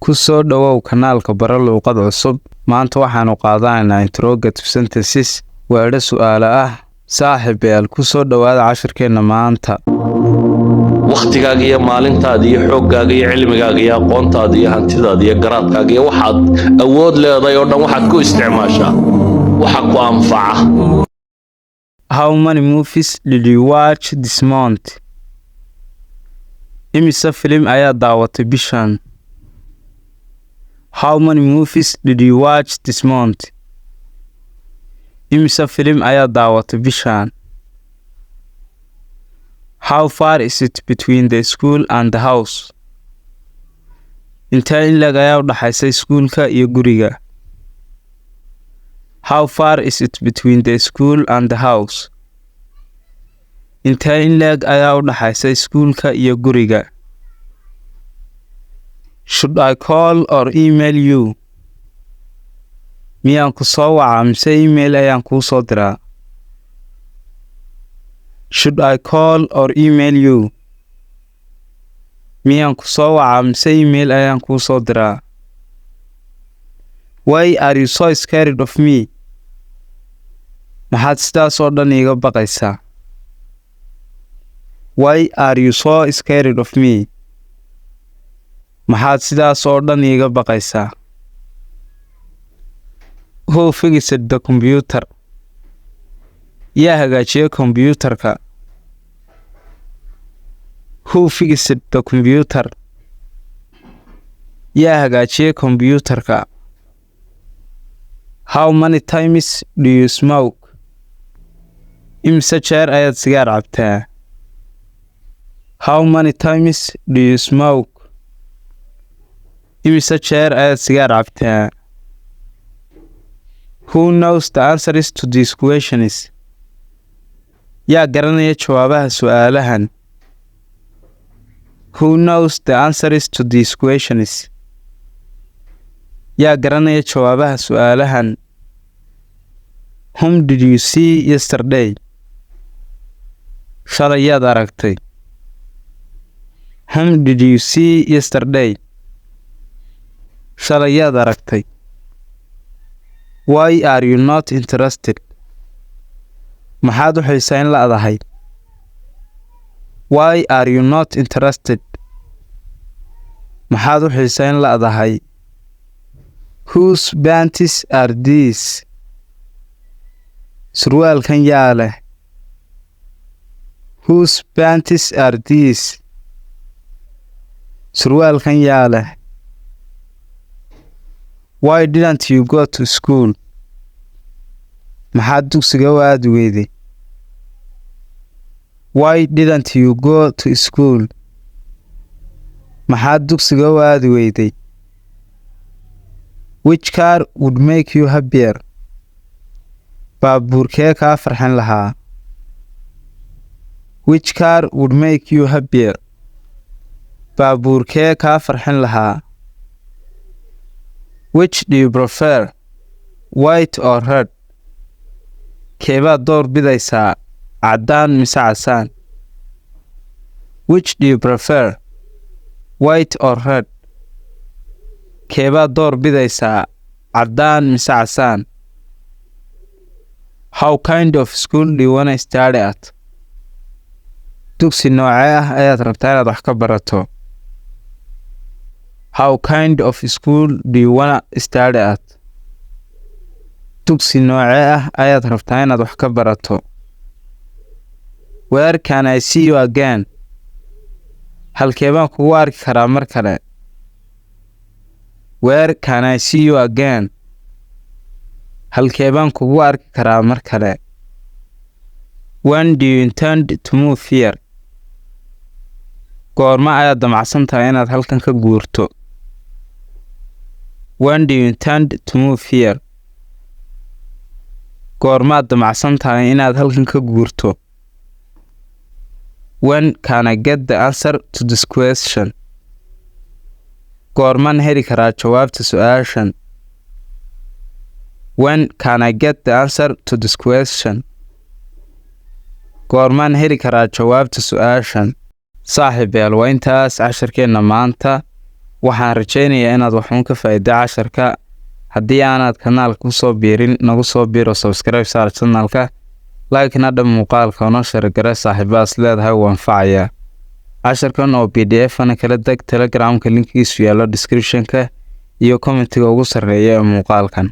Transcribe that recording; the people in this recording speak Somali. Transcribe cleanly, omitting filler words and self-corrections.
Ku soo dhawow kanaalka Baro Luuqad Cusub. Maanta waxaanu qaadanaynaa interrogative sentences weedho su'aalo ah. Saaxiibayaal, ku soo dhawaada casharkeena maanta. waqtigaaga iyo maalintaada iyo xooggaaga iyo cilmigaaga iyo aqoontaada iyo hantidaada iyo garaadkaaga iyo waxaad awood leedahay oo dhan waxaad ku isticmaashaa waxa ku anfaca. How many movies did you watch this month? Imisa film ayaa daawatay bishan? How many movies did you watch this month? Imisa film ayaa daawatay bishan? How far is it between the school and the house? Intee in le'eg ayaa u dhaxaysa iskuulka iyo guriga? How far is it between the school and the house? Intee in le'eg ayaa u dhaxaysa iskuulka iyo guriga? Should I call or email you? Miyaan ku soo wacaa mise email ayaan kuu soo diraa? Should I call or email you? Miyaan ku soo wacaa mise email ayaan kuu soo diraa? Why are you so scared of me? Maxaad sidaas oo dhan iiga baqaysaa? Why are you so scared of me? Maxaad sidaas oo dhan iiga baqaysaa? Who fixed the computer? Yaa hagaajiyay kombiyuutarka? Who fixed the computer? Yaa hagaajiyay kombiyuutarka? How many times do you smoke? Imisa jeer ayaad sigaar cabtaa? How many times do you smoke? Imisa jeer ayaad sigaar cabtaa? Who knows the answers to these questions? Yaa garanaya jawaabaha su'aalahan? Who knows the answers to these questions? Yaa garanaya jawaabaha su'aalahan? Whom did you see yesterday? Shalay yaad aragtay? Whom did you see yesterday? Shalay yaad aragtay? Why are you not interested? Maxaad u xiisayn la'dahay? Why are you not interested? Maxaad u xiisayn la'dahay? Whose panties are these? Surwaalkan yaa leh? Whose panties are these? Surwaalkan yaa leh? Why didn't you go to school? Maxaad dugsiga u aadi weyday? Why didn't you go to school? Maxaad dugsiga u aadi weyday? Which car would make you happier? Baabuurkee kaa farxin lahaa? Which car would make you happier? Baabuurkee kaa farxin lahaa? Which do you prefer? White or red? Keebaad door bidaysaa, caddaan mise casaan? Which do you prefer? White or red? Keebaad door bidaysaa, caddaan mise casaan? How kind of school do you want to study at? Dugsi noocee ah ayaad rabtaa inaad wax ka barato? How kind of school do you want to study at? Dugsi noocee ah ayaad rabtaa inaad wax ka barato? Where can I see you again? Halkee baan kugu arki karaa mar kale? Where can I see you again? Halkee baan kugu arki karaa mar kale? When do you intend to move here? Goorma ayaad damacsan tahay inaad halkan ka guurto? When do you intend to move here? Goormaad damacsan tahay inaad halkan ka guurto? When can I get the answer to this question? Goormaan heli karaa jawaabta su'aashan? When can I get the answer to this question? Goormaan heli karaa jawaabta su'aashan? Saaxiibayaal, waa intaas casharkeena maanta. waxaan rajaynayaa inaad waxuun ka faa'iido casharka. haddii aanaad kanaalka kusoo biirin nagu soo biiro subscribe saar channelka, like-na dhan muuqaalka oo share gare saaxiibadas leedahay wuu anfacayaa. casharkan oo PDF-ana kala deg Telegram-ka linkigiisu yaallo description-ka iyo commentiga ugu sarreeya ee muuqaalkan.